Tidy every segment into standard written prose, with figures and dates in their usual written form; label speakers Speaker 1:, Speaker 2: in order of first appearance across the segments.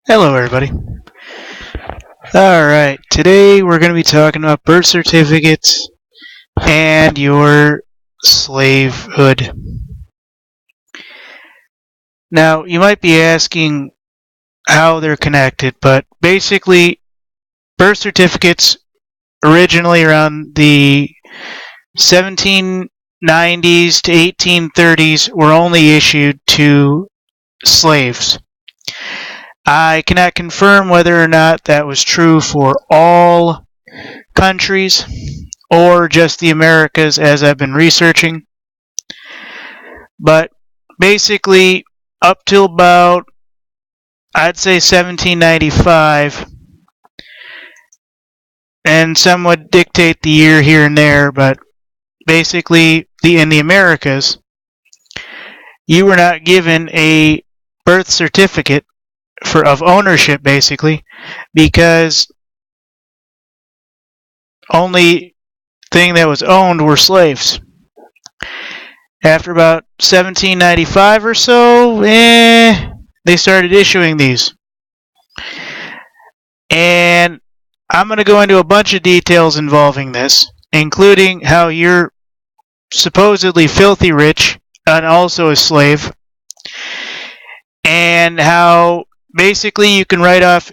Speaker 1: Hello, everybody. Alright, today we're going to be talking about birth certificates and your slavehood. Now, you might be asking how they're connected, but basically, birth certificates originally around the 1790s to 1830s were only issued to slaves. I cannot confirm whether or not that was true for all countries or just the Americas as I've been researching. But basically, up till about, I'd say 1795, and some would dictate the year here and there, but basically, in the Americas, you were not given a birth certificate of ownership, basically, because only thing that was owned were slaves. After about 1795 or so, they started issuing these. And I'm going to go into a bunch of details involving this, including how you're supposedly filthy rich and also a slave, and how basically you can write off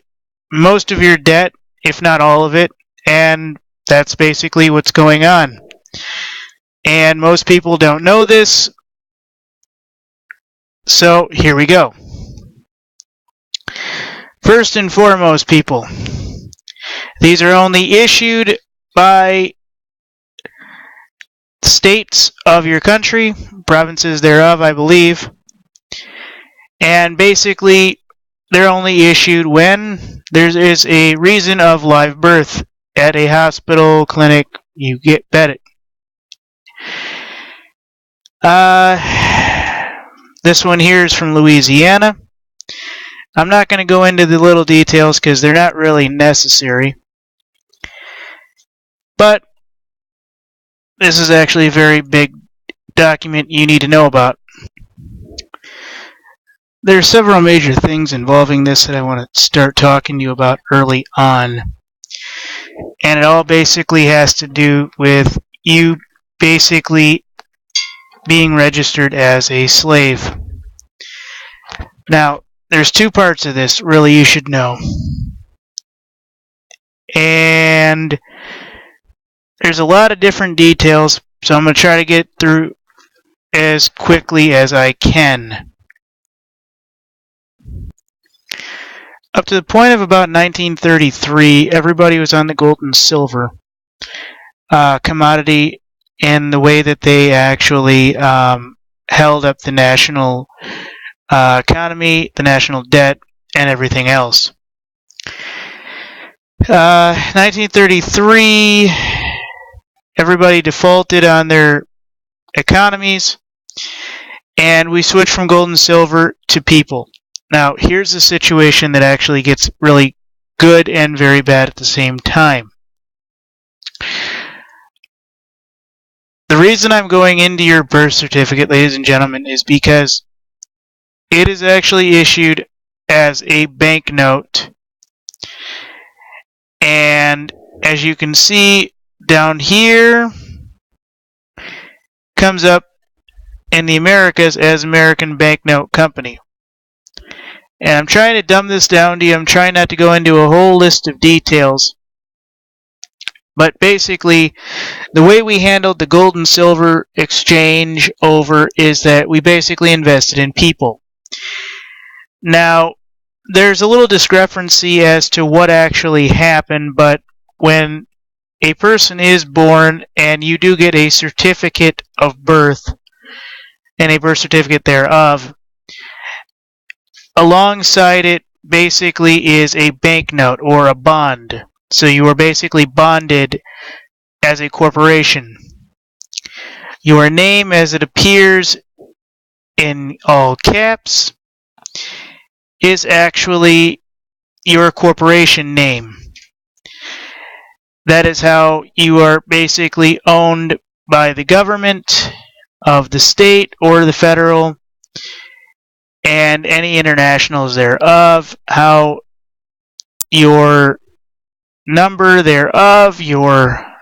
Speaker 1: most of your debt, if not all of it, and that's basically what's going on. And most people don't know this, so here we go. First and foremost, people, these are only issued by states of your country, provinces thereof, I believe, and basically they're only issued when there is a reason of live birth at a hospital, clinic, you get it. This one here is from Louisiana. I'm not going to go into the little details because they're not really necessary. But this is actually a very big document you need to know about. There are several major things involving this that I want to start talking to you about early on. And it all basically has to do with you basically being registered as a slave. Now, there's two parts of this really you should know. And there's a lot of different details, so I'm going to try to get through as quickly as I can. Up to the point of about 1933, everybody was on the gold and silver commodity in the way that they actually held up the national economy, the national debt, and everything else. 1933, everybody defaulted on their economies, and we switched from gold and silver to people. Now, here's a situation that actually gets really good and very bad at the same time. The reason I'm going into your birth certificate, ladies and gentlemen, is because it is actually issued as a banknote. And as you can see down here, comes up in the Americas as American Banknote Company. And I'm trying to dumb this down to you. I'm trying not to go into a whole list of details. But basically, the way we handled the gold and silver exchange over is that we basically invested in people. Now, there's a little discrepancy as to what actually happened, but when a person is born and you do get a certificate of birth and a birth certificate thereof, alongside it basically is a banknote or a bond. So you are basically bonded as a corporation. Your name, as it appears in all caps, is actually your corporation name. That is how you are basically owned by the government of the state or the federal, and any internationals thereof, how your number thereof, you are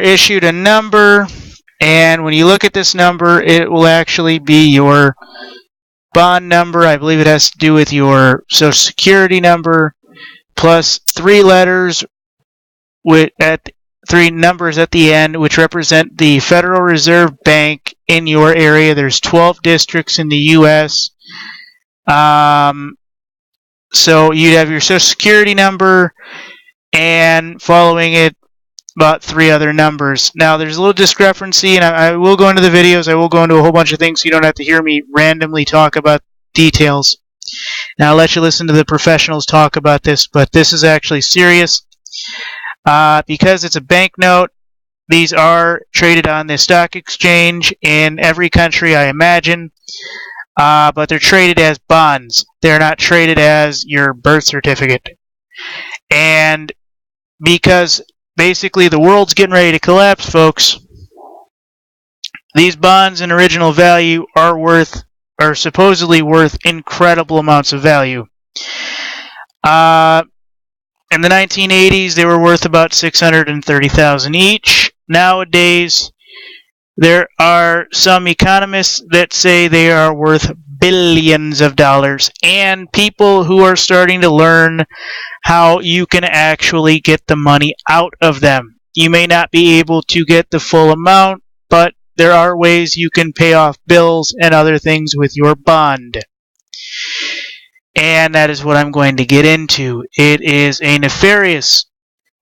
Speaker 1: issued a number, and when you look at this number, it will actually be your bond number. I believe it has to do with your social security number, plus 3 letters with three numbers at the end, which represent the Federal Reserve Bank in your area. There's 12 districts in the U.S. So you'd have your social security number, and following it, about 3 other numbers. Now, there's a little discrepancy, and I will go into the videos. I will go into a whole bunch of things so you don't have to hear me randomly talk about details. Now, I'll let you listen to the professionals talk about this, but this is actually serious. Because it's a banknote, these are traded on the stock exchange in every country, I imagine. But they're traded as bonds. They're not traded as your birth certificate. And because basically the world's getting ready to collapse, folks, these bonds in original value are supposedly worth incredible amounts of value. In the 1980s, they were worth about $630,000 each. Nowadays, there are some economists that say they are worth billions of dollars, and people who are starting to learn how you can actually get the money out of them. You may not be able to get the full amount, but there are ways you can pay off bills and other things with your bond. And that is what I'm going to get into. It is a nefarious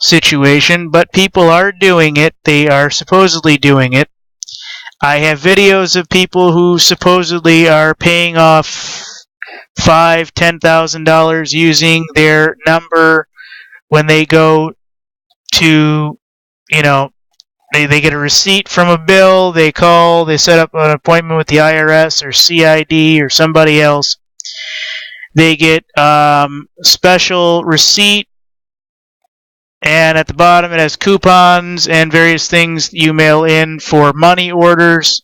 Speaker 1: situation, but people are doing it. They are supposedly doing it. I have videos of people who supposedly are paying off $5,000, $10,000 using their number when they go to, they get a receipt from a bill, they call, they set up an appointment with the IRS or CID or somebody else. They get special receipt, and at the bottom it has coupons and various things you mail in for money orders.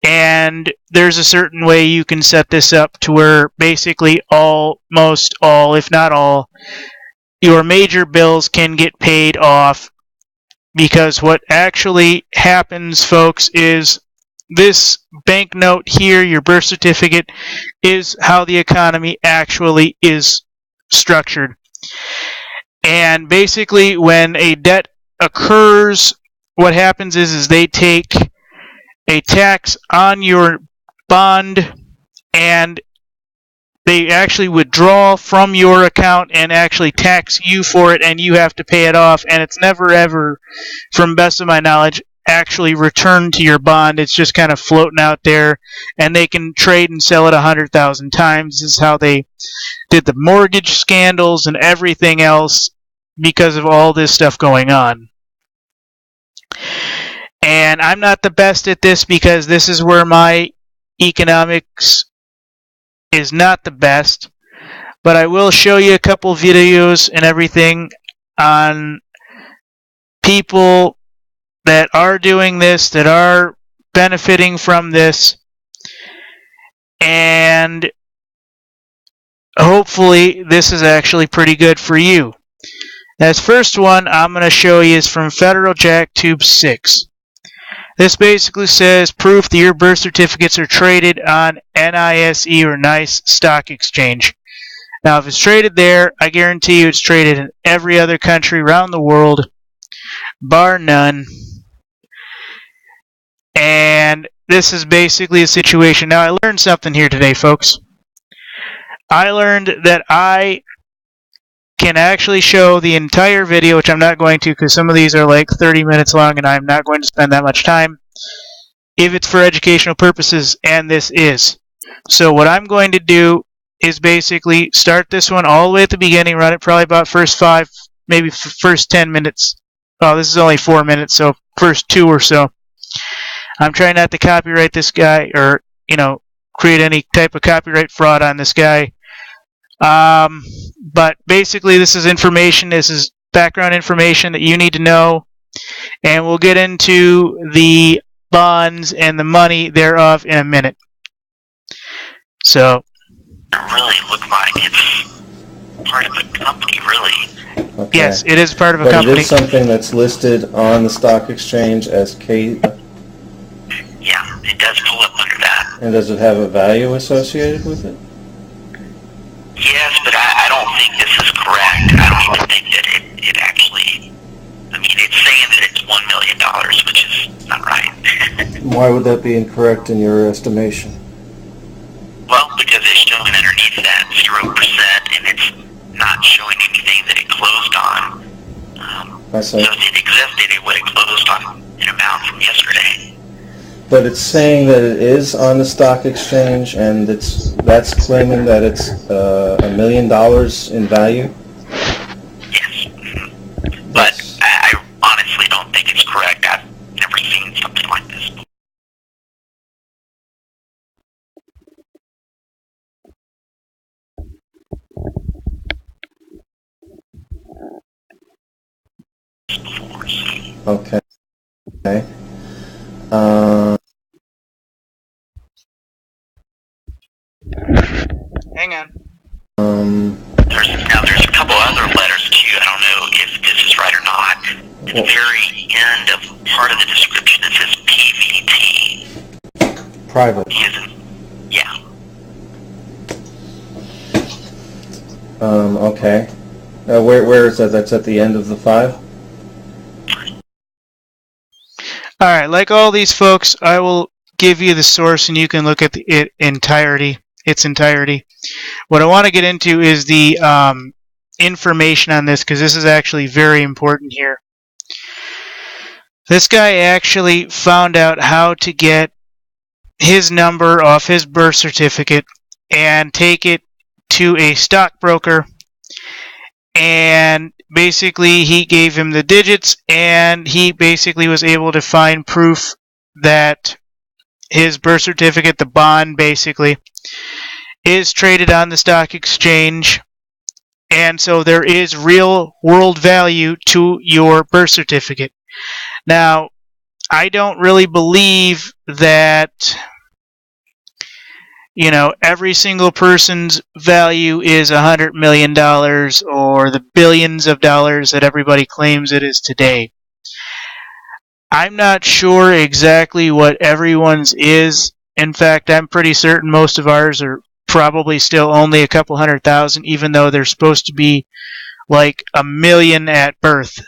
Speaker 1: And there's a certain way you can set this up to where basically almost all, if not all, your major bills can get paid off. Because what actually happens, folks, is this banknote here, your birth certificate, is how the economy actually is structured. And basically, when a debt occurs, what happens is they take a tax on your bond, and they actually withdraw from your account and actually tax you for it, and you have to pay it off. And it's never ever, from best of my knowledge, actually returned to your bond. It's just kind of floating out there, and they can trade and sell it 100,000 times. This is how they did the mortgage scandals and everything else because of all this stuff going on. And I'm not the best at this because this is where my economics is not the best, but I will show you a couple videos and everything on people that are doing this, that are benefiting from this, and hopefully this is actually pretty good for you. This first one I'm going to show you is from Federal Jack Tube 6. This basically says proof that your birth certificates are traded on NISE or NICE stock exchange. Now, if it's traded there, I guarantee you it's traded in every other country around the world, bar none. And this is basically a situation. Now, I learned something here today, folks. I learned that I can actually show the entire video, which I'm not going to because some of these are like 30 minutes long and I'm not going to spend that much time, if it's for educational purposes, and this is. So what I'm going to do is basically start this one all the way at the beginning, run it probably about first 5, maybe first 10 minutes. Oh, this is only 4 minutes, so first 2 or so. I'm trying not to copyright this guy or, create any type of copyright fraud on this guy. But basically, this is information. This is background information that you need to know. And we'll get into the bonds and the money thereof in a minute. So,
Speaker 2: It really look like it's part of a company, really.
Speaker 3: Okay.
Speaker 1: yes, it is part of a
Speaker 3: But
Speaker 1: company.
Speaker 3: it is something that's listed on the stock exchange as K.
Speaker 2: Yeah, it does pull up under that.
Speaker 3: And does it have a value associated with it?
Speaker 2: Yes, but I don't think this is correct. I don't even think that it actually, I mean, it's saying that it's $1 million, which is not right.
Speaker 3: Why would that be incorrect in your estimation?
Speaker 2: Well, because it's showing underneath that 0%, and it's not showing anything that it closed on.
Speaker 3: I
Speaker 2: So
Speaker 3: see.
Speaker 2: if it existed, it would have closed on an amount from yesterday.
Speaker 3: But it's saying that it is on the stock exchange, and that's claiming that it's $1 million in value.
Speaker 2: Yes. But I honestly don't think it's correct. I've never seen something like this before.
Speaker 3: Okay.
Speaker 1: Hang on.
Speaker 2: There's a couple other letters too. I don't know if this is right or not. At the very end of part of the description, it says PVT.
Speaker 3: Private.
Speaker 2: Yeah.
Speaker 3: Okay. Where is that? That's at the end of the 5?
Speaker 1: Alright, like all these folks, I will give you the source and you can look at its entirety. What I want to get into is the information on this, because this is actually very important here. This guy actually found out how to get his number off his birth certificate and take it to a stockbroker, and basically he gave him the digits, and he basically was able to find proof that his birth certificate, the bond basically, is traded on the stock exchange, and so there is real world value to your birth certificate. Now, I don't really believe that, every single person's value is $100 million or the billions of dollars that everybody claims it is today. I'm not sure exactly what everyone's is. In fact, I'm pretty certain most of ours are probably still only a couple 100,000, even though they're supposed to be like 1 million at birth.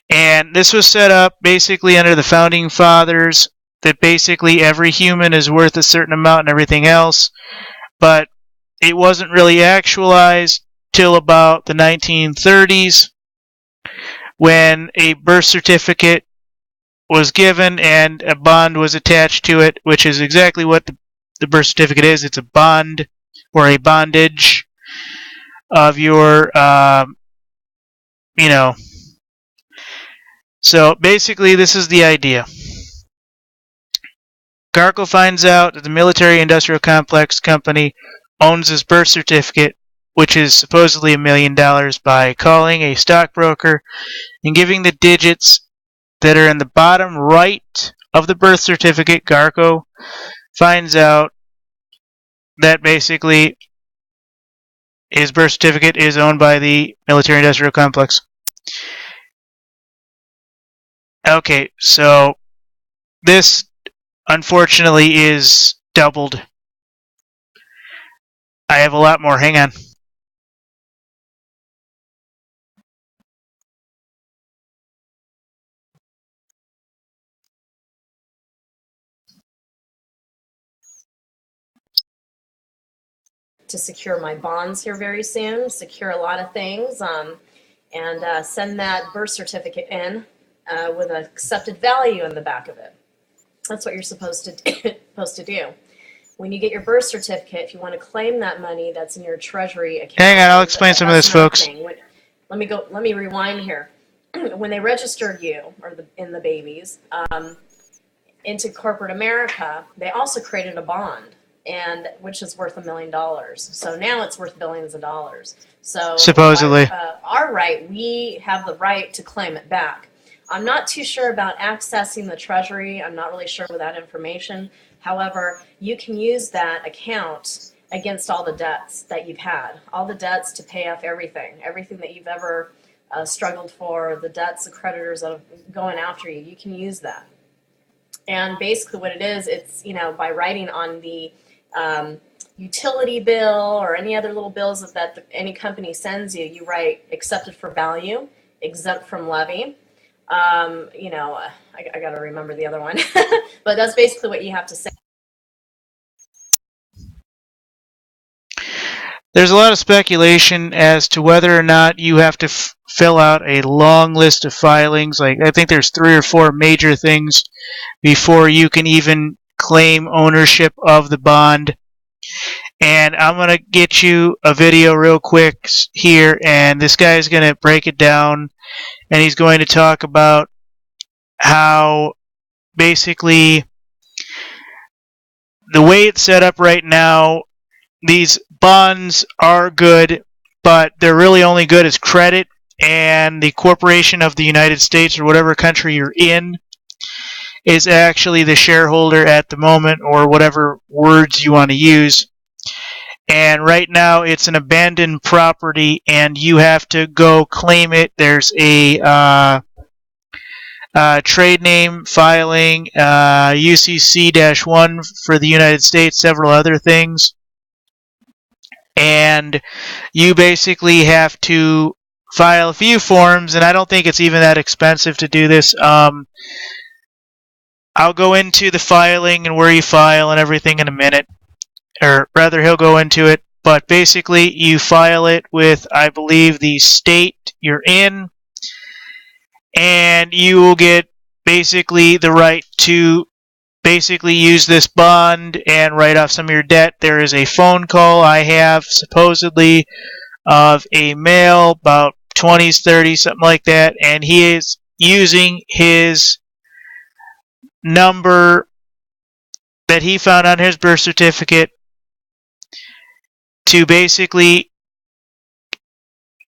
Speaker 1: And this was set up basically under the Founding Fathers, that basically every human is worth a certain amount and everything else, but it wasn't really actualized till about the 1930s, when a birth certificate was given and a bond was attached to it, which is exactly what the birth certificate is. It's a bond or a bondage of your, So basically, this is the idea. Garco finds out that the Military Industrial Complex Company owns his birth certificate, which is supposedly $1 million, by calling a stockbroker and giving the digits that are in the bottom right of the birth certificate. Garco finds out that basically his birth certificate is owned by the Military Industrial Complex. Okay, so this unfortunately is doubled. I have a lot more. Hang on.
Speaker 4: To secure my bonds here very soon, secure a lot of things, and send that birth certificate in with an accepted value in the back of it. That's what you're supposed to do. When you get your birth certificate, if you want to claim that money that's in your treasury account.
Speaker 1: Hang on, I'll explain some of this, folks.
Speaker 4: Let me rewind here. When they registered you, or the babies, into corporate America, they also created a bond. and which is worth $1 million. So now it's worth billions of dollars. So
Speaker 1: Supposedly.
Speaker 4: our right, we have the right to claim it back. I'm not too sure about accessing the Treasury. I'm not really sure with that information. However, you can use that account against all the debts that you've had, all the debts to pay off everything that you've ever struggled for, the debts, the creditors that are going after you. You can use that. And basically what it is, it's, by writing on the utility bill or any other little bills that any company sends you, you write accepted for value, exempt from levy. I got to remember the other one, but that's basically what you have to say.
Speaker 1: There's a lot of speculation as to whether or not you have to fill out a long list of filings. Like, I think there's 3 or 4 major things before you can even claim ownership of the bond. And I'm going to get you a video real quick here, and this guy is going to break it down, and he's going to talk about how basically the way it's set up right now, these bonds are good, but they're really only good as credit, and the corporation of the United States or whatever country you're in is actually the shareholder at the moment, or whatever words you want to use. And right now it's an abandoned property, and you have to go claim it. There's a trade name filing, UCC-1 for the United States, several other things. And you basically have to file a few forms, and I don't think it's even that expensive to do this. I'll go into the filing and where you file and everything in a minute. Or rather, he'll go into it. But basically, you file it with, I believe, the state you're in. And you will get basically the right to basically use this bond and write off some of your debt. There is a phone call I have, supposedly, of a male, about 20s, 30s, something like that. And he is using his number that he found on his birth certificate to basically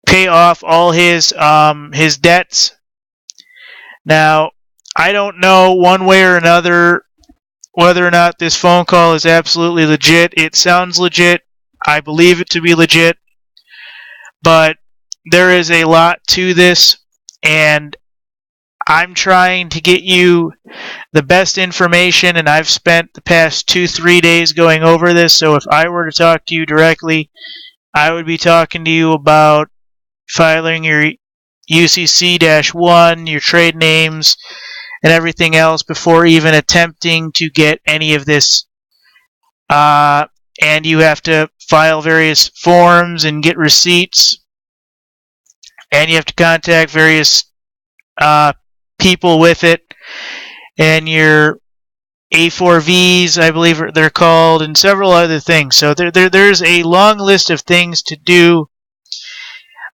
Speaker 1: pay off all his debts. Now, I don't know one way or another whether or not this phone call is absolutely legit. It sounds legit. I believe it to be legit. But there is a lot to this, and I'm trying to get you the best information, and I've spent the past 2-3 days going over this, so if I were to talk to you directly, I would be talking to you about filing your UCC-1, your trade names, and everything else before even attempting to get any of this. And you have to file various forms and get receipts, and you have to contact various people with it, and your A4Vs, I believe they're called, and several other things. So there's a long list of things to do,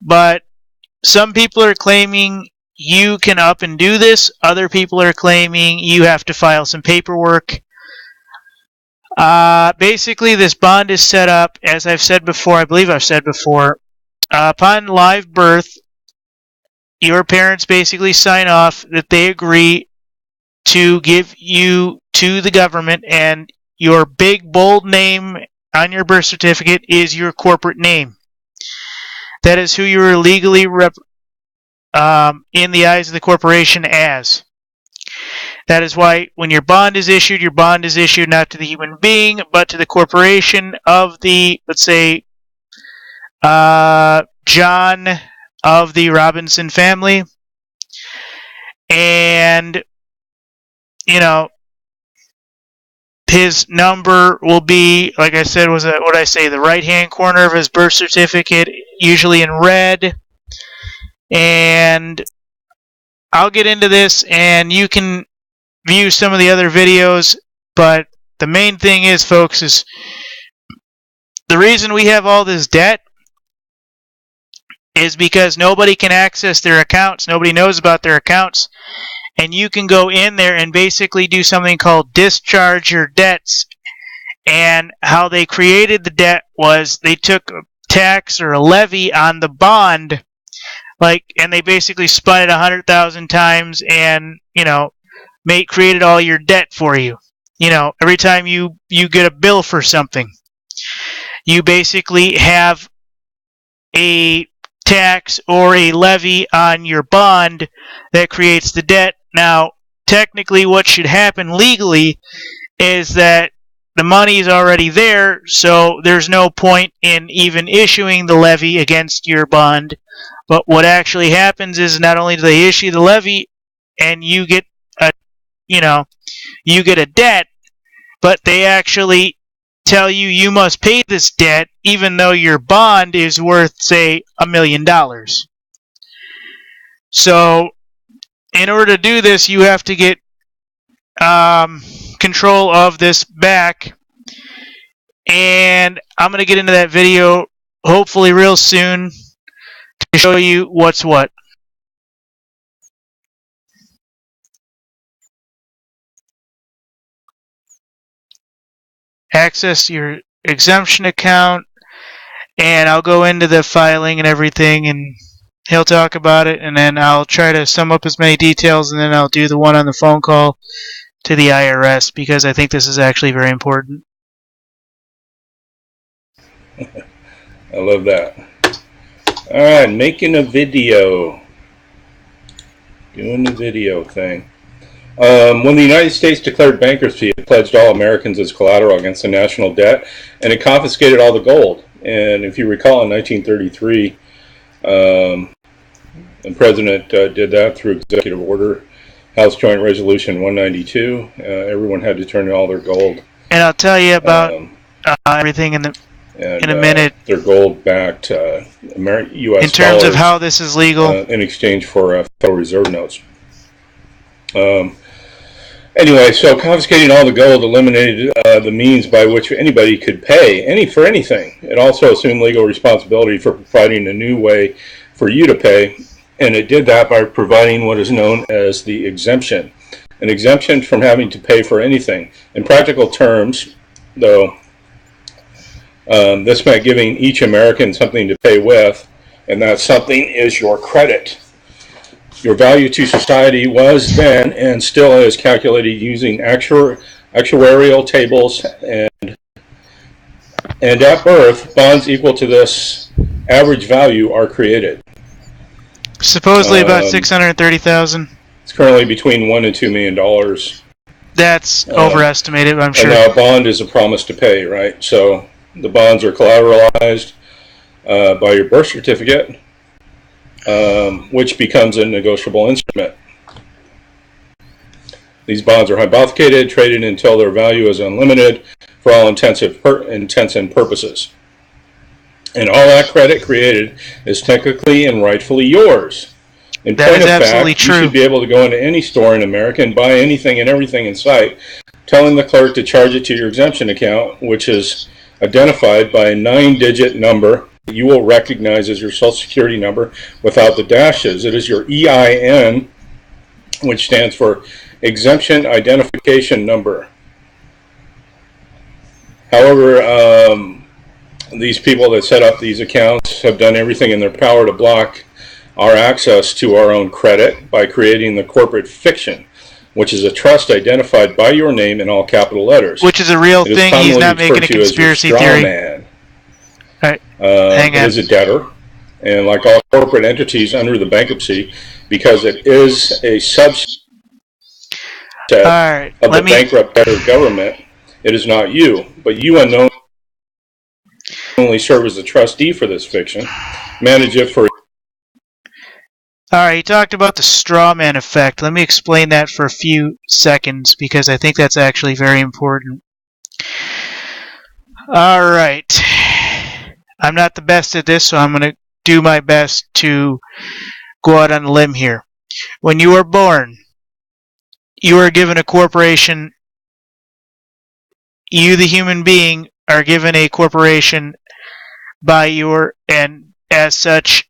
Speaker 1: but some people are claiming you can up and do this. Other people are claiming you have to file some paperwork. Basically, this bond is set up, as I've said before, I believe I've said before, upon live birth, your parents basically sign off that they agree to give you to the government, and your big, bold name on your birth certificate is your corporate name. That is who you are legally in the eyes of the corporation as. That is why when your bond is issued not to the human being, but to the corporation of the, let's say, John of the Robinson family. And, his number will be, like I said, the right-hand corner of his birth certificate, usually in red. And I'll get into this, and you can view some of the other videos, but the main thing is, folks, is the reason we have all this debt is because nobody can access their accounts. Nobody knows about their accounts. And you can go in there and basically do something called discharge your debts. And how they created the debt was they took a tax or a levy on the bond, and they basically spun it 100,000 times, and created all your debt for you. Every time you get a bill for something, you basically have a tax or a levy on your bond that creates the debt. Now, technically, what should happen legally is that the money is already there, so there's no point in even issuing the levy against your bond. But what actually happens is not only do they issue the levy and you get a debt, but they actually tell you must pay this debt even though your bond is worth, say, $1 million. So in order to do this, you have to get control of this back, and I'm going to get into that video hopefully real soon to show you what's what. Access your exemption account, and I'll go into the filing and everything, and he'll talk about it, and then I'll try to sum up as many details, and then I'll do the one on the phone call to the IRS, because I think this is actually very important.
Speaker 5: I love that. Alright, making a video. Doing the video thing. When the United States declared bankruptcy, it pledged all Americans as collateral against the national debt, and it confiscated all the gold. And if you recall, in 1933, the president did that through executive order, House Joint Resolution 192. Everyone had to turn in all their gold.
Speaker 1: And I'll tell you about everything in a minute.
Speaker 5: Their gold-backed U.S.
Speaker 1: in terms of how this is legal,
Speaker 5: in exchange for Federal Reserve notes. Anyway, so confiscating all the gold eliminated the means by which anybody could pay for anything. It also assumed legal responsibility for providing a new way for you to pay, and it did that by providing what is known as the exemption. An exemption from having to pay for anything. In practical terms, though, this meant giving each American something to pay with, and that something is your credit. Your value to society was then and still is calculated using actuarial tables, and at birth, bonds equal to this average value are created.
Speaker 1: Supposedly about 630,000.
Speaker 5: It's currently between $1 and $2 million.
Speaker 1: That's overestimated, I'm sure.
Speaker 5: And now a bond is a promise to pay, right? So the bonds are collateralized by your birth certificate, which becomes a negotiable instrument. These bonds are hypothecated, traded until their value is unlimited for all intents and purposes. And all that credit created is technically and rightfully yours. In point of fact, you should be able to go into any store in America and buy anything and everything in sight, telling the clerk to charge it to your exemption account, which is identified by a 9-digit number you will recognize as your Social Security number without the dashes. It is your EIN, which stands for Exemption Identification Number. However, these people that set up these accounts have done everything in their power to block our access to our own credit by creating the corporate fiction, which is a trust identified by your name in all capital letters.
Speaker 1: Which is a real thing. He's not making a conspiracy theory.
Speaker 5: Man.
Speaker 1: Right. Hang on.
Speaker 5: It is a debtor, and like all corporate entities under the bankruptcy, because it is a subset of the bankrupt debtor government, it is not you, but you unknowingly serve as a trustee for this fiction, manage it for...
Speaker 1: Alright, he talked about the straw man effect. Let me explain that for a few seconds, because I think that's actually very important. Alright. I'm not the best at this, so I'm going to do my best to go out on a limb here. When you are born, you are given a corporation. You, the human being, are given a corporation by and as such,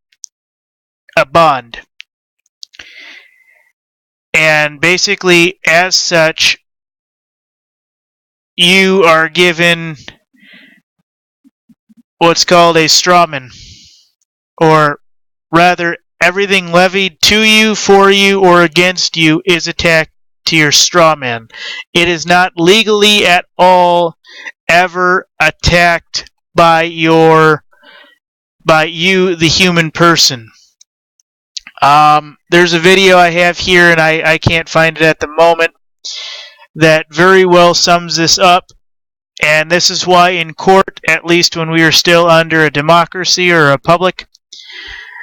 Speaker 1: a bond. And basically, as such, you are given what's called a strawman, or rather, everything levied to you, for you, or against you is attacked to your strawman. It is not legally at all ever attacked by you, the human person. There's a video I have here, and I can't find it at the moment, that very well sums this up. And this is why in court, at least when we were still under a democracy or a republic,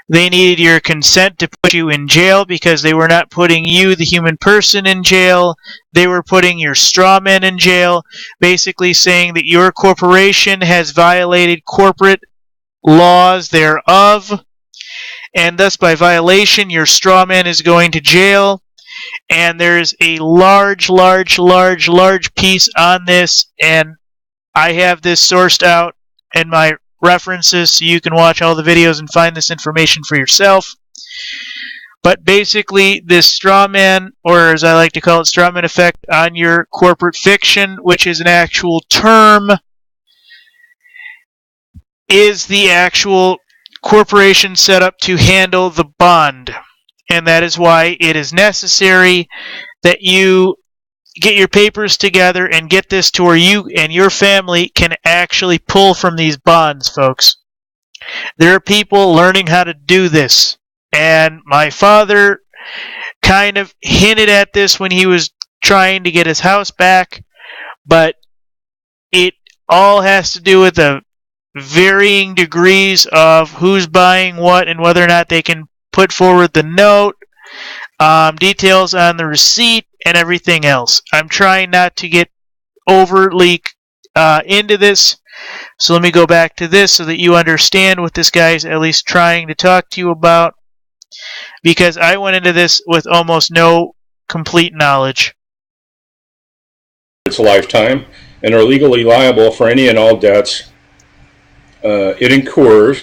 Speaker 1: they needed your consent to put you in jail, because they were not putting you, the human person, in jail. They were putting your strawman in jail, basically saying that your corporation has violated corporate laws thereof, and thus by violation your strawman is going to jail. And there's a large piece on this, and I have this sourced out in my references so you can watch all the videos and find this information for yourself. But basically, this strawman, or as I like to call it, strawman effect on your corporate fiction, which is an actual term, is the actual corporation set up to handle the bond. And that is why it is necessary that you get your papers together and get this to where you and your family can actually pull from these bonds, folks. There are people learning how to do this. And my father kind of hinted at this when he was trying to get his house back, but it all has to do with the varying degrees of who's buying what and whether or not they can put forward the note, details on the receipt, and everything else. I'm trying not to get overly into this, so let me go back to this so that you understand what this guy's at least trying to talk to you about, because I went into this with almost no complete knowledge.
Speaker 5: Its lifetime, and are legally liable for any and all debts it incurs,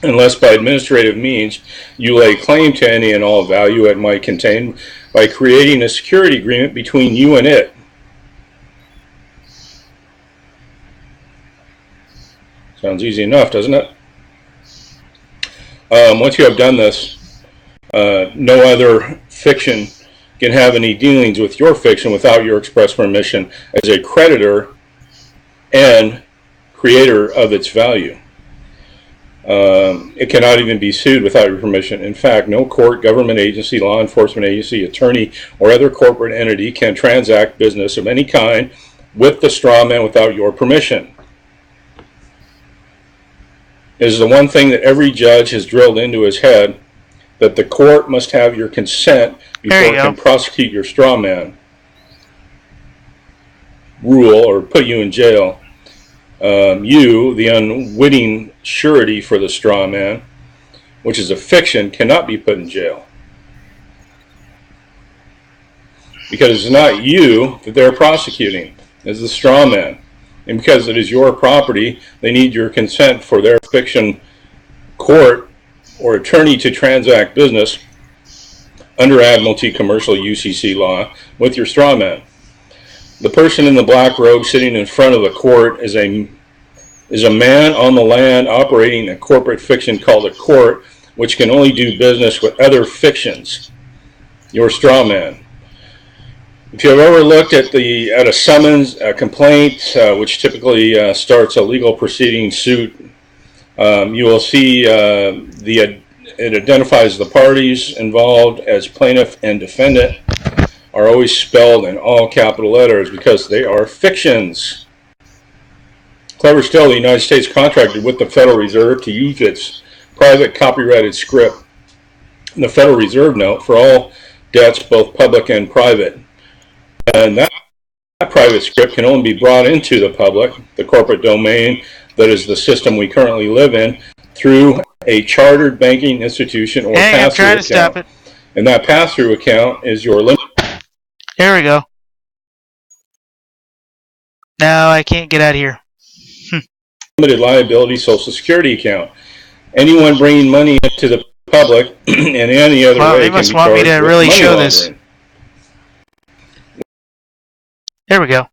Speaker 5: unless by administrative means you lay claim to any and all value it might contain by creating a security agreement between you and it. Sounds easy enough, doesn't it? Once you have done this, no other fiction can have any dealings with your fiction without your express permission as a creditor and creator of its value. It cannot even be sued without your permission. In fact, no court, government agency, law enforcement agency, attorney, or other corporate entity can transact business of any kind with the strawman without your permission. It is the one thing that every judge has drilled into his head, that the court must have your consent before it can prosecute your strawman, rule, or put you in jail. You, the unwitting surety for the straw man, which is a fiction, cannot be put in jail. Because it's not you that they're prosecuting, it's the straw man. And because it is your property, they need your consent for their fiction court or attorney to transact business under Admiralty Commercial UCC law with your straw man. The person in the black robe sitting in front of the court is a man on the land operating a corporate fiction called a court, which can only do business with other fictions. Your straw man. If you have ever looked at a summons, a complaint, which typically starts a legal proceeding suit, you will see it identifies the parties involved as plaintiff and defendant are always spelled in all capital letters because they are fictions. Clever still, the United States contracted with the Federal Reserve to use its private copyrighted script, the Federal Reserve note, for all debts, both public and private. And that private script can only be brought into the public, the corporate domain, that is the system we currently live in, through a chartered banking institution or pass-through account.
Speaker 1: Stop it.
Speaker 5: And that pass-through account is your limit.
Speaker 1: There we go. Now I can't get out of here.
Speaker 5: Limited liability Social Security account. Anyone bringing money into the public in any other way
Speaker 1: they
Speaker 5: can
Speaker 1: must
Speaker 5: be
Speaker 1: want me
Speaker 5: charged
Speaker 1: to
Speaker 5: with
Speaker 1: really
Speaker 5: money
Speaker 1: show
Speaker 5: laundering.
Speaker 1: this. There we go.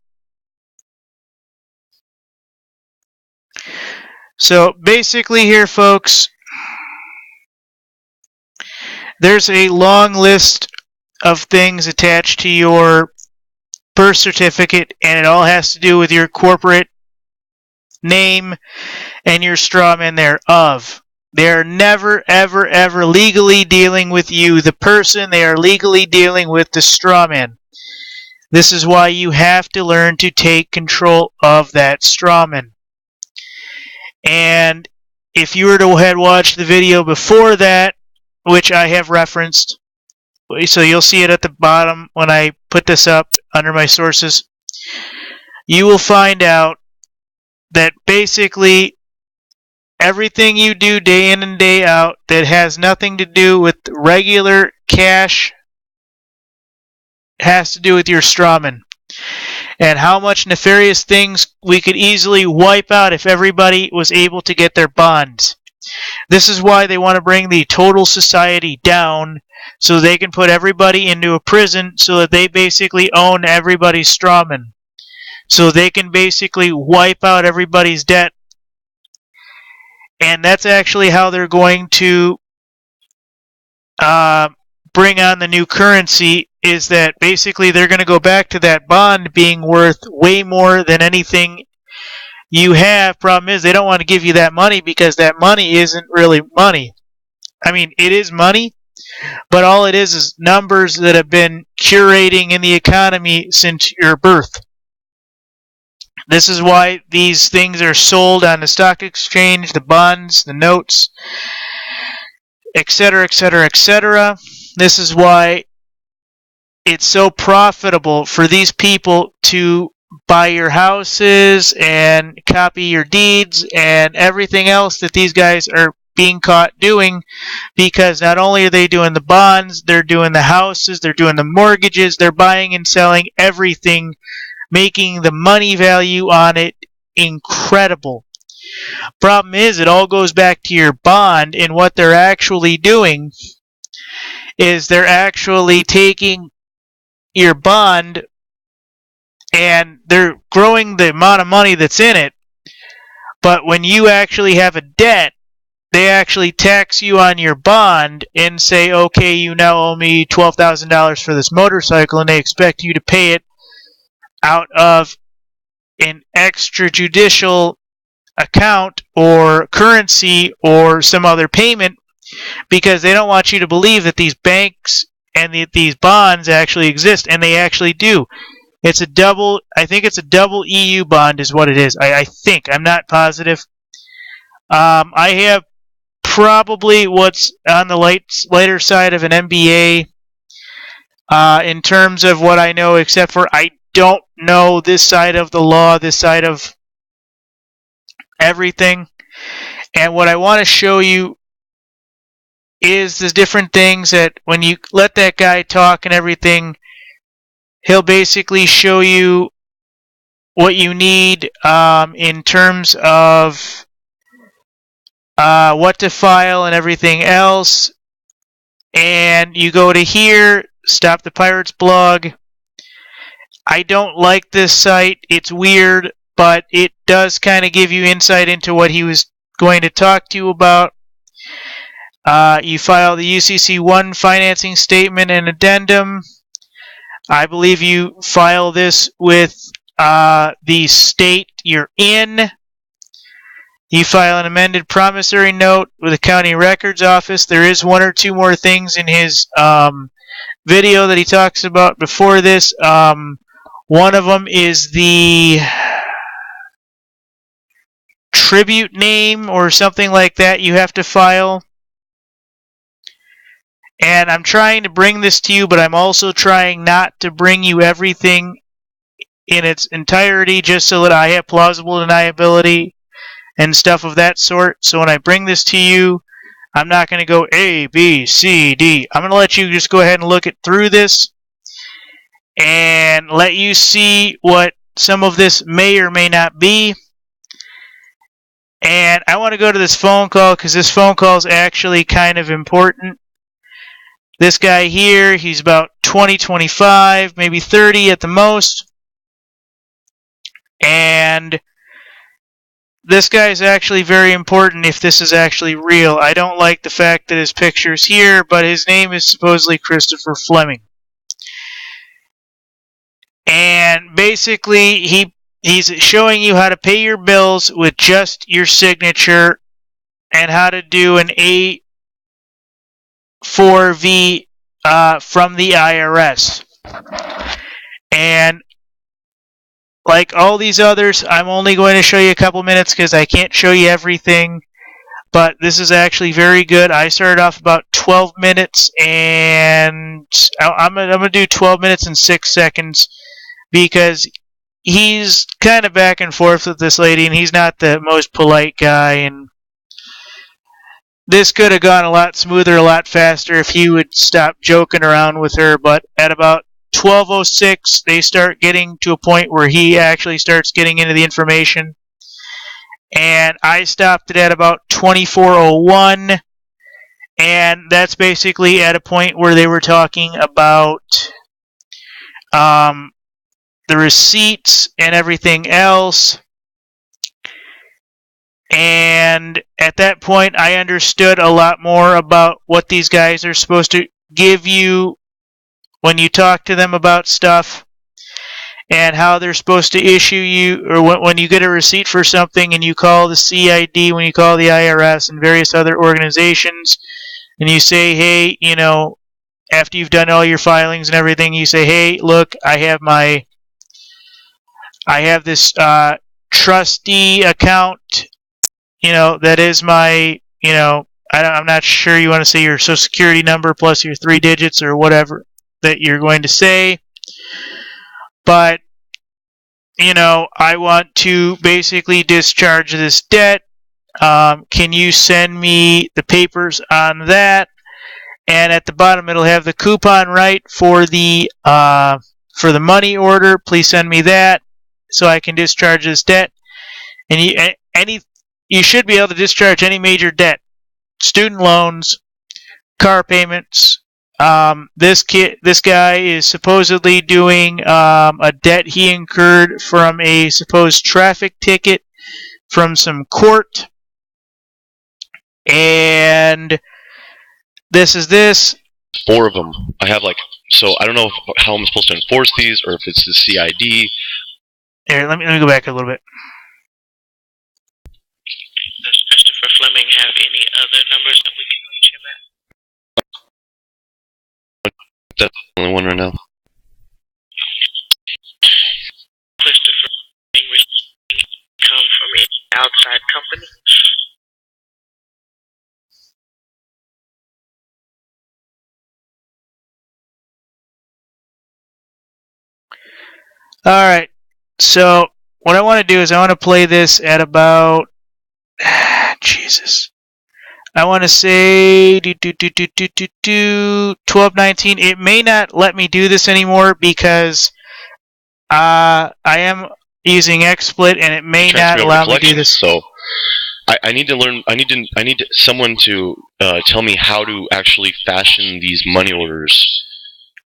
Speaker 1: So basically here, folks, there's a long list of things attached to your birth certificate, and it all has to do with your corporate name and your strawman thereof. They are never, ever, ever legally dealing with you, the person. They are legally dealing with the strawman. This is why you have to learn to take control of that strawman. And if you were to have watched the video before that, which I have referenced, so you'll see it at the bottom when I put this up under my sources, you will find out that basically everything you do day in and day out that has nothing to do with regular cash has to do with your strawman. And how much nefarious things we could easily wipe out if everybody was able to get their bonds. This is why they want to bring the total society down, so they can put everybody into a prison so that they basically own everybody's strawman. So they can basically wipe out everybody's debt. And that's actually how they're going to bring on the new currency, is that basically they're going to go back to that bond being worth way more than anything you have. Problem is, they don't want to give you that money because that money isn't really money. I mean, it is money, but all it is numbers that have been curating in the economy since your birth. This is why these things are sold on the stock exchange, the bonds, the notes, etc., etc., etc. This is why it's so profitable for these people to buy your houses and copy your deeds and everything else that these guys are being caught doing, because not only are they doing the bonds, they're doing the houses, they're doing the mortgages, they're buying and selling everything, making the money value on it incredible. Problem is, it all goes back to your bond, and what they're actually doing is they're actually taking your bond and they're growing the amount of money that's in it, but when you actually have a debt, they actually tax you on your bond and say, okay, you now owe me $12,000 for this motorcycle, and they expect you to pay it out of an extrajudicial account or currency or some other payment, because they don't want you to believe that these banks and these bonds actually exist, and they actually do. It's a double, I think it's a double EU bond is what it is. I think. I'm not positive. I have probably what's on the lighter side of an MBA in terms of what I know, except for I don't know this side of the law, this side of everything. And what I want to show you is the different things that when you let that guy talk and everything, he'll basically show you what you need in terms of what to file and everything else. And you go to here, Stop the Pirates blog. I don't like this site. It's weird, but it does kind of give you insight into what he was going to talk to you about. You file the UCC1 financing statement and addendum. I believe you file this with the state you're in. You file an amended promissory note with the county records office. There is one or two more things in his video that he talks about before this. One of them is the tribute name or something like that you have to file. And I'm trying to bring this to you, but I'm also trying not to bring you everything in its entirety, just so that I have plausible deniability and stuff of that sort. So when I bring this to you, I'm not going to go A, B, C, D. I'm going to let you just go ahead and look it through this and let you see what some of this may or may not be. And I want to go to this phone call because this phone call is actually kind of important. This guy here, he's about 20, 25, maybe 30 at the most. And this guy is actually very important if this is actually real. I don't like the fact that his picture's here, but his name is supposedly Christopher Fleming. And basically, he's showing you how to pay your bills with just your signature and how to do an A4V from the IRS. And like all these others, I'm only going to show you a couple minutes because I can't show you everything. But this is actually very good. I started off about 12 minutes, and I'm gonna do 12 minutes and 6 seconds because he's kind of back and forth with this lady, and he's not the most polite guy. And this could have gone a lot smoother, a lot faster if he would stop joking around with her. But at about 12:06, they start getting to a point where he actually starts getting into the information. And I stopped it at about 24:01. And that's basically at a point where they were talking about the receipts and everything else. And at that point, I understood a lot more about what these guys are supposed to give you when you talk to them about stuff, and how they're supposed to issue you, or when you get a receipt for something and you call the CID, when you call the IRS and various other organizations, and you say, hey, you know, after you've done all your filings and everything, you say, hey, look, I have this trustee account, you know, that is my, you know, I'm not sure you want to say your social security number plus your 3 digits or whatever that you're going to say. But, you know, I want to basically discharge this debt. Can you send me the papers on that? And at the bottom, it'll have the coupon right for the money order. Please send me that so I can discharge this debt. And you should be able to discharge any major debt, student loans, car payments. This guy is supposedly doing a debt he incurred from a supposed traffic ticket from some court, and this.
Speaker 6: 4 of them. I have so I don't know how I'm supposed to enforce these, or if it's the CID.
Speaker 1: Here, let me go back a little bit.
Speaker 7: Does Christopher Fleming have any other numbers that we can reach him at?
Speaker 6: That's the only one right now.
Speaker 7: Christopher Fleming receiving income from any outside company?
Speaker 1: Alright, so what I want to do is I want to play this at about... Jesus. I want to say 12:19. It may not let me do this anymore because I am using XSplit and it may not allow me to do this.
Speaker 6: So I need to learn. I need someone to tell me how to actually fashion these money orders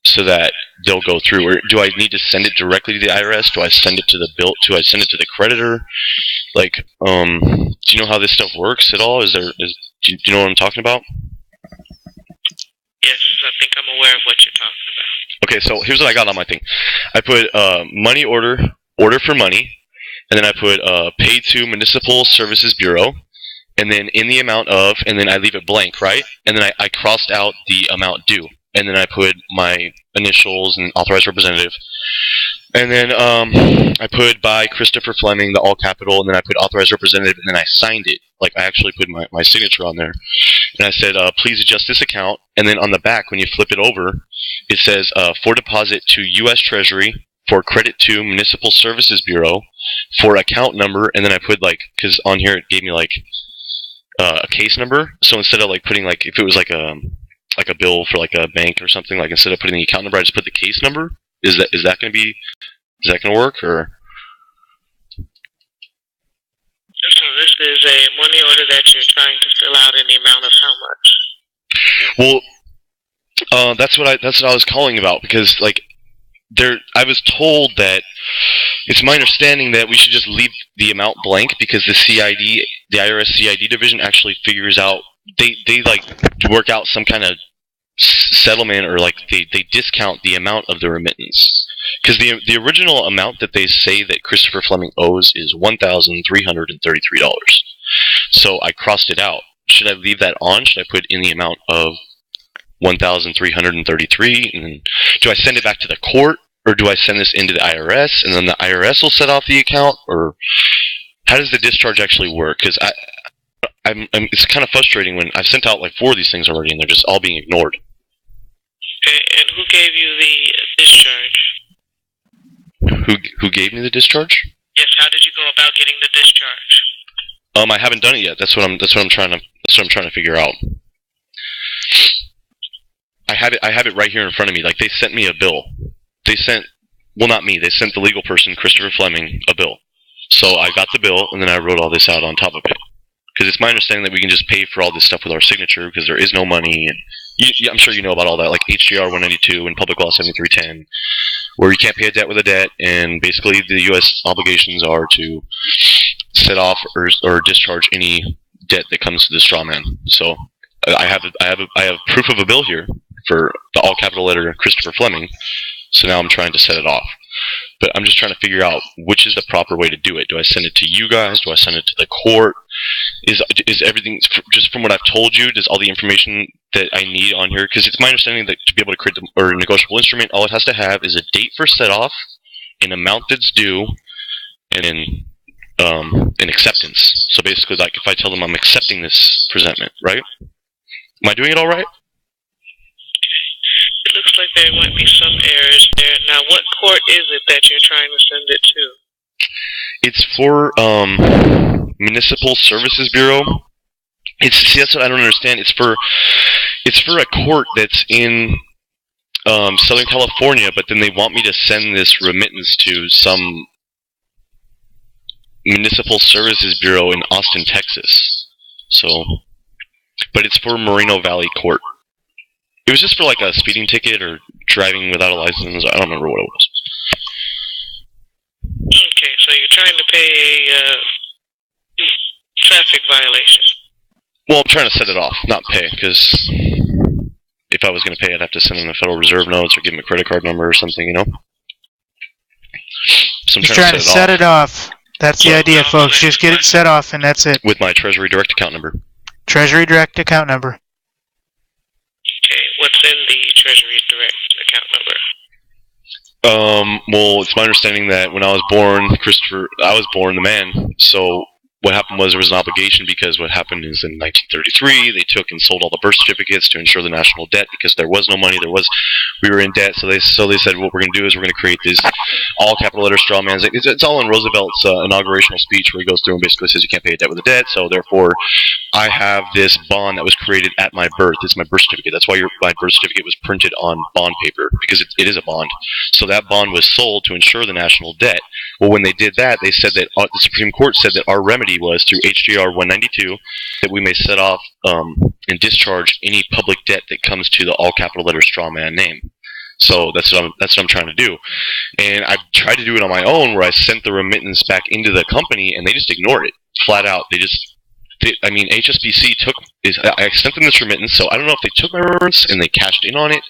Speaker 6: so that they'll go through. Or do I need to send it directly to the IRS? Do I send it to the bill? Do I send it to the creditor? Like, do you know how this stuff works at all? Do you know what I'm talking about?
Speaker 7: Yes, I think I'm aware of what you're talking about.
Speaker 6: Okay, so here's what I got on my thing. I put money order for money, and then I put paid to Municipal Services Bureau, and then in the amount of, and then I leave it blank, right? And then I crossed out the amount due, and then I put my initials and authorized representative. And then I put by Christopher Fleming, the all capital, and then I put authorized representative, and then I signed it. Like, I actually put my signature on there. And I said, please adjust this account. And then on the back, when you flip it over, it says, for deposit to U.S. Treasury, for credit to Municipal Services Bureau, for account number, and then I put, because on here it gave me, a case number. So instead of, putting, if it was, a bill for, a bank or something, instead of putting the account number, I just put the case number. Is that going to work, or?
Speaker 7: So this is a money order that you're trying to fill out in the amount of how much?
Speaker 6: Well, that's what I was calling about, because I was told that it's my understanding that we should just leave the amount blank because the IRS CID division actually figures out, they like work out some kind of settlement, or like they discount the amount of the remittance. Because the original amount that they say that Christopher Fleming owes is $1,333. So I crossed it out. Should I leave that on? Should I put in the amount of 1,333? And do I send it back to the court, or do I send this into the IRS and then the IRS will set off the account? Or how does the discharge actually work? Because it's kind of frustrating when I've sent out like 4 of these things already and they're just all being ignored.
Speaker 7: Okay, and who gave you the discharge?
Speaker 6: Who gave me the discharge?
Speaker 7: Yes, how did you go about getting the discharge?
Speaker 6: I haven't done it yet. That's what I'm trying to figure out. I have it right here in front of me. Like, they sent me a bill. They sent the legal person, Christopher Fleming, a bill. So I got the bill, and then I wrote all this out on top of it. Because it's my understanding that we can just pay for all this stuff with our signature, because there is no money. And I'm sure you know about all that, like HJR 192 and Public Law 7310, where you can't pay a debt with a debt, and basically the U.S. obligations are to set off or discharge any debt that comes to the straw man. So I have proof of a bill here for the all capital letter Christopher Fleming. So now I'm trying to set it off. But I'm just trying to figure out which is the proper way to do it. Do I send it to you guys? Do I send it to the court? Is everything, just from what I've told you, does all the information that I need on here? Because it's my understanding that to be able to create a negotiable instrument, all it has to have is a date for set off, an amount that's due, and an acceptance. So basically, like, if I tell them I'm accepting this presentment, right? Am I doing it all right?
Speaker 7: It looks like there might be some errors there. Now, what court is it that you're trying to send it to?
Speaker 6: It's for Municipal Services Bureau. See, that's what I don't understand. It's for a court that's in Southern California, but then they want me to send this remittance to some Municipal Services Bureau in Austin, Texas. So, but it's for Moreno Valley Court. It was just for like a speeding ticket or driving without a license. I don't remember what it was.
Speaker 7: Okay, so you're trying to pay a traffic violation.
Speaker 6: Well, I'm trying to set it off, not pay, because if I was going to pay, I'd have to send them the Federal Reserve notes or give them a credit card number or something, you know? So I'm
Speaker 1: trying to set it off. That's the idea, folks. Just get it set off, and that's it.
Speaker 6: With my Treasury Direct account number.
Speaker 1: Treasury Direct account number.
Speaker 7: Okay, what's in the Treasury Direct account number?
Speaker 6: Well, it's my understanding that when I was born, I was born the man. So what happened was there was an obligation, because what happened is in 1933 they took and sold all the birth certificates to insure the national debt, because there was no money. We were in debt. So they said what we're going to do is we're going to create these all capital letter straw mans. It's all in Roosevelt's inaugurational speech, where he goes through and basically says you can't pay a debt with a debt. So therefore, I have this bond that was created at my birth. It's my birth certificate. That's why my birth certificate was printed on bond paper, because it is a bond. So that bond was sold to insure the national debt. Well, when they did that, they said that the Supreme Court said that our remedy was through HJR 192 that we may set off and discharge any public debt that comes to the all capital letter straw man name. So that's what I'm trying to do. And I've tried to do it on my own, where I sent the remittance back into the company and they just ignored it flat out. HSBC I sent them this remittance, so I don't know if they took my remittance and they cashed in on it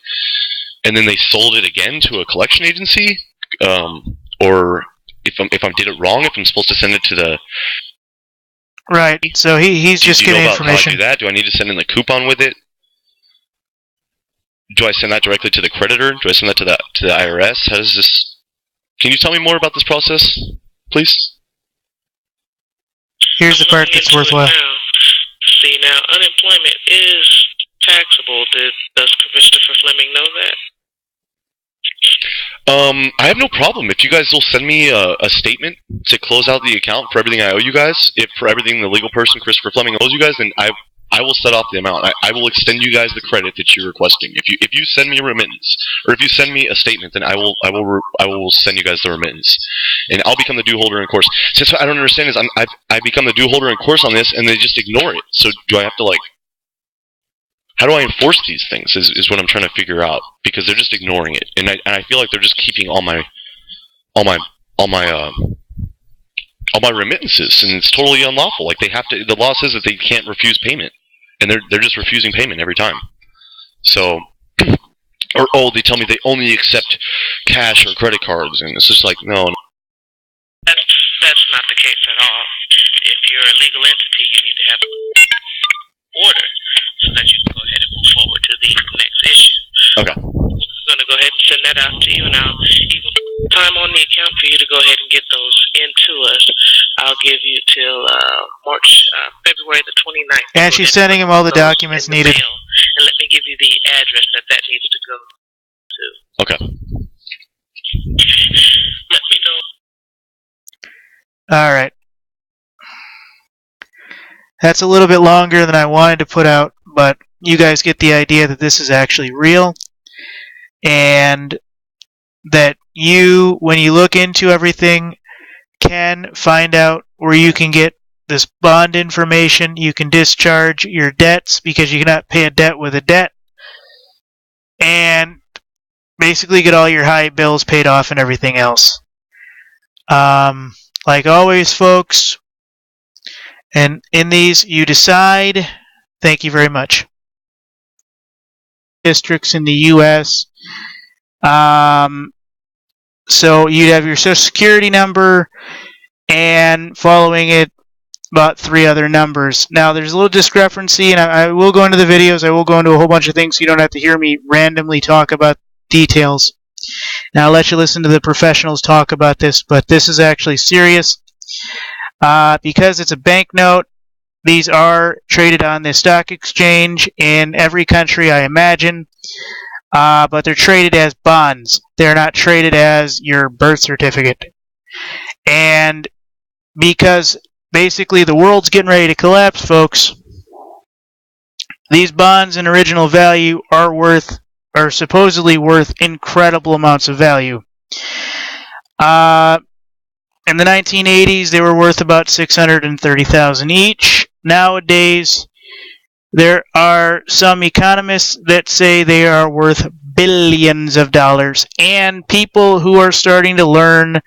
Speaker 6: and then they sold it again to a collection agency, or if I did it wrong, if I'm supposed to send it to the...
Speaker 1: Right, so he's just getting information.
Speaker 6: How I do that? Do I need to send in the coupon with it? Do I send that directly to the creditor? Do I send that to the IRS? How does this... Can you tell me more about this process, please?
Speaker 1: Here's the part that's worthwhile.
Speaker 7: See, now, unemployment is taxable. Does Christopher Fleming know that?
Speaker 6: I have no problem. If you guys will send me a statement to close out the account for everything I owe you guys, for everything the legal person, Christopher Fleming, owes you guys, then I will set off the amount. I will extend you guys the credit that you're requesting. If you send me a remittance, or if you send me a statement, then I will send you guys the remittance, and I'll become the due holder in course. Since I don't understand is I become the due holder in course on this, and they just ignore it. So do I have to How do I enforce these things is what I'm trying to figure out, because they're just ignoring it. And I feel like they're just keeping all my remittances, and it's totally unlawful. Like, they have to, the law says that they can't refuse payment, and they're just refusing payment every time. So, or they tell me they only accept cash or credit cards, and it's just like, no.
Speaker 7: That's not the case at all. If you're a legal entity, you need to have an order so that you can go ahead and move forward to the next issue.
Speaker 6: Okay.
Speaker 7: We're going to go ahead and send that out to you, and I'll even put time on the account for you to go ahead and get those into us. I'll give you till February the 29th.
Speaker 1: And she's sending him all the documents needed.
Speaker 7: And let me give you the address that needs to go to.
Speaker 6: Okay.
Speaker 7: Let me know.
Speaker 1: Alright. That's a little bit longer than I wanted to put out, but you guys get the idea that this is actually real. And that you, when you look into everything, can find out where you can get this bond information. You can discharge your debts because you cannot pay a debt with a debt. And basically get all your high bills paid off and everything else. Like always, folks, and in these you decide. Thank you very much. Districts in the U.S. So you'd have your Social Security number, and following it, about 3 other numbers. Now, there's a little discrepancy, and I will go into the videos. I will go into a whole bunch of things so you don't have to hear me randomly talk about details. Now, I'll let you listen to the professionals talk about this, but this is actually serious. Because it's a banknote, these are traded on the stock exchange in every country, I imagine. But they're traded as bonds. They're not traded as your birth certificate. And because basically the world's getting ready to collapse, folks, these bonds in original value are supposedly worth incredible amounts of value. In the 1980s, they were worth about $630,000 each. Nowadays, there are some economists that say they are worth billions of dollars, and people who are starting to learn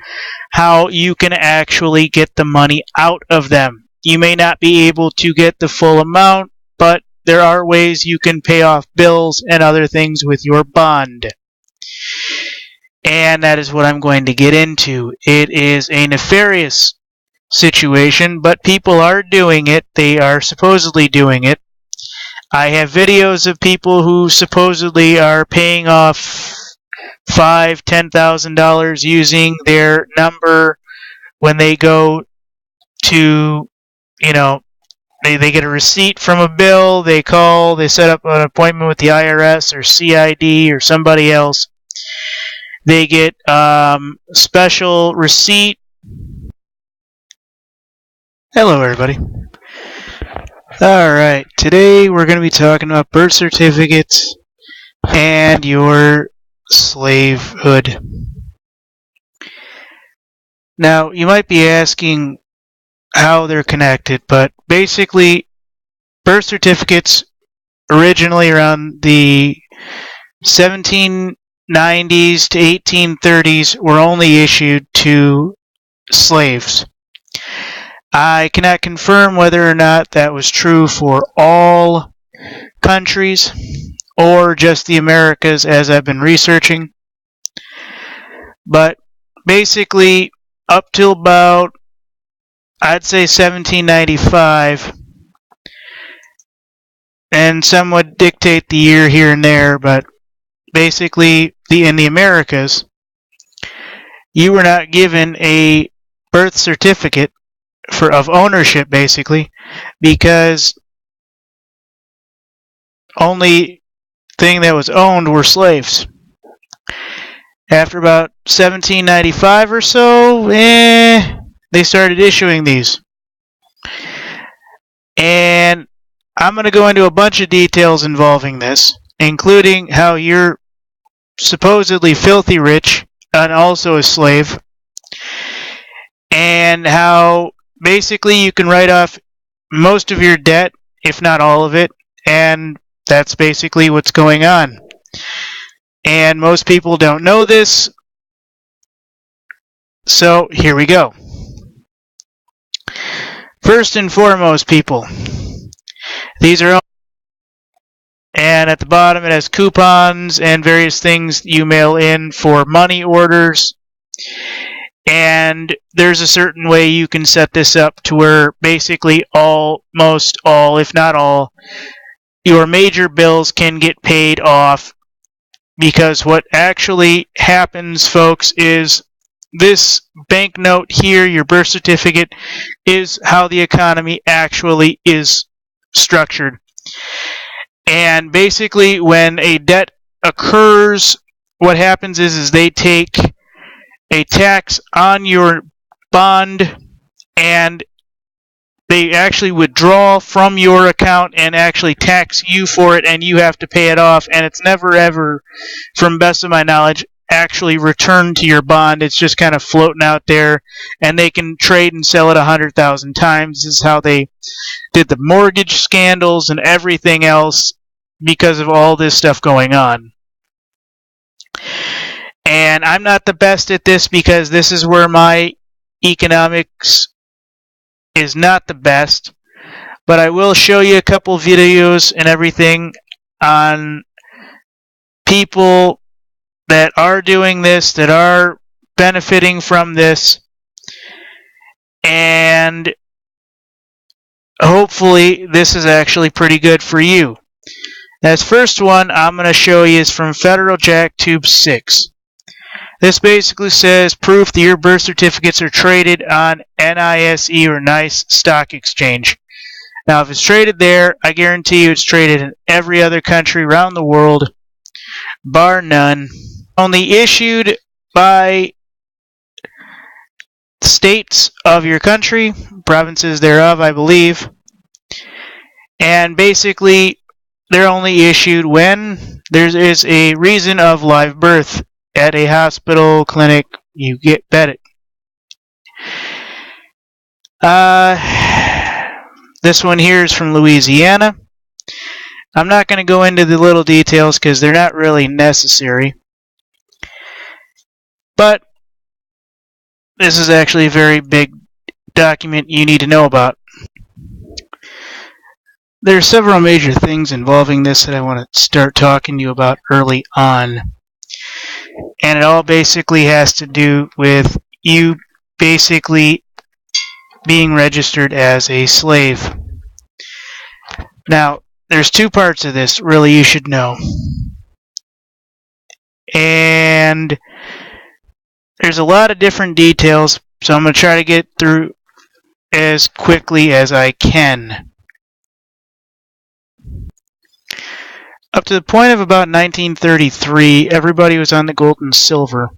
Speaker 1: how you can actually get the money out of them. You may not be able to get the full amount, but there are ways you can pay off bills and other things with your bond. And that is what I'm going to get into. It is a nefarious situation, but people are doing it. They are supposedly doing it. I have videos of people who supposedly are paying off $5,000, $10,000 using their number when they go to, they get a receipt from a bill, they call, they set up an appointment with the IRS or CID or somebody else. They get special receipt. Hello, everybody. Alright, today we're going to be talking about birth certificates and your slavehood. Now, you might be asking how they're connected, but basically, birth certificates originally around the 1790s to 1830s were only issued to slaves. I cannot confirm whether or not that was true for all countries or just the Americas, as I've been researching. But basically, up till about, I'd say 1795, and some would dictate the year here and there, but basically, in the Americas, you were not given a birth certificate of ownership, basically, because only thing that was owned were slaves. After about 1795 or so, they started issuing these. And I'm going to go into a bunch of details involving this, including how you're supposedly filthy rich and also a slave, and how basically you can write off most of your debt, if not all of it, and That's basically what's going on. And most people don't know this. So here we go. First and foremost, people, these are all, and at the bottom it has coupons and various things you mail in for money orders. And there's a certain way you can set this up to where basically almost all, if not all, your major bills can get paid off. Because what actually happens, folks, is this banknote here, your birth certificate, is how the economy actually is structured. And basically, when a debt occurs, what happens is they take a tax on your bond and they actually withdraw from your account and actually tax you for it, and you have to pay it off. And it's never ever, from best of my knowledge, actually returned to your bond. It's just kind of floating out there, and they can trade and sell it 100,000 times. This is how they did the mortgage scandals and everything else because of all this stuff going on. And I'm not the best at this because this is where my economics is not the best, but I will show you a couple videos and everything on people that are doing this, that are benefiting from this, and hopefully this is actually pretty good for you. This first one I'm going to show you is from Federal Jack Tube 6. This basically says proof that your birth certificates are traded on NISE or NICE stock exchange. Now, if it's traded there, I guarantee you it's traded in every other country around the world, bar none. Only issued by states of your country, provinces thereof, I believe. And basically, they're only issued when there is a reason of live birth. At a hospital, clinic, you bet it. This one here is from Louisiana. I'm not going to go into the little details because they're not really necessary. But this is actually a very big document you need to know about. There are several major things involving this that I want to start talking to you about early on. And it all basically has to do with you basically being registered as a slave. Now, there's two parts of this really you should know. And there's a lot of different details, so I'm going to try to get through as quickly as I can. Up to the point of about 1933, everybody was on the gold and silver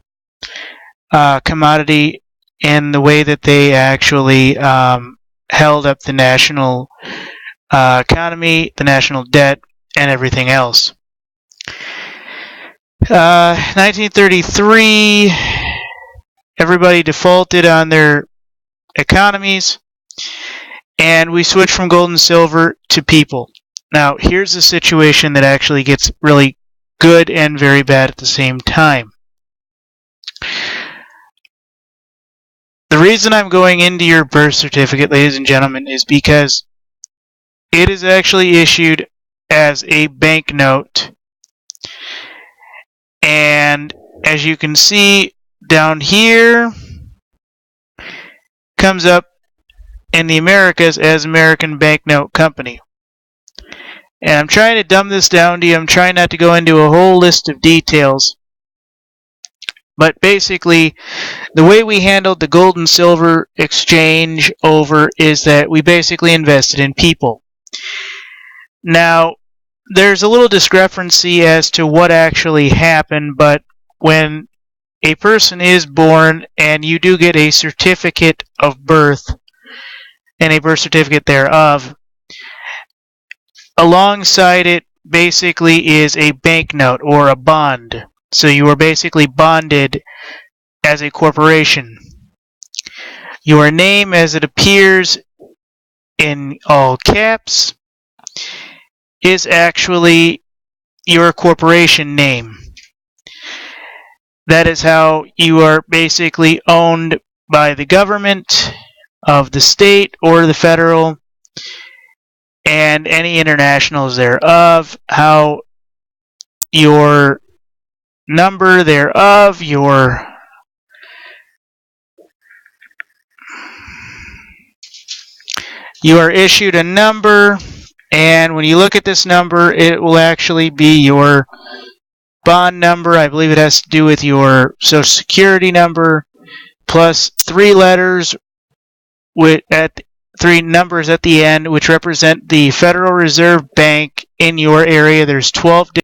Speaker 1: commodity and the way that they actually held up the national economy, the national debt, and everything else. 1933, everybody defaulted on their economies, and we switched from gold and silver to people. Now, here's a situation that actually gets really good and very bad at the same time. The reason I'm going into your birth certificate, ladies and gentlemen, is because it is actually issued as a banknote. And as you can see down here, comes up in the Americas as American Banknote Company. And I'm trying to dumb this down to you. I'm trying not to go into a whole list of details. But basically, the way we handled the gold and silver exchange over is that we basically invested in people. Now, there's a little discrepancy as to what actually happened, but when a person is born and you do get a certificate of birth and a birth certificate thereof, alongside it basically is a banknote or a bond. So you are basically bonded as a corporation. Your name as it appears in all caps is actually your corporation name. That is how you are basically owned by the government of the state or the federal and any internationals thereof, how your number thereof, you are issued a number, and when you look at this number, it will actually be your bond number. I believe it has to do with your social security number, plus 3 letters with 3 numbers at the end, which represent the Federal Reserve Bank in your area. There's 12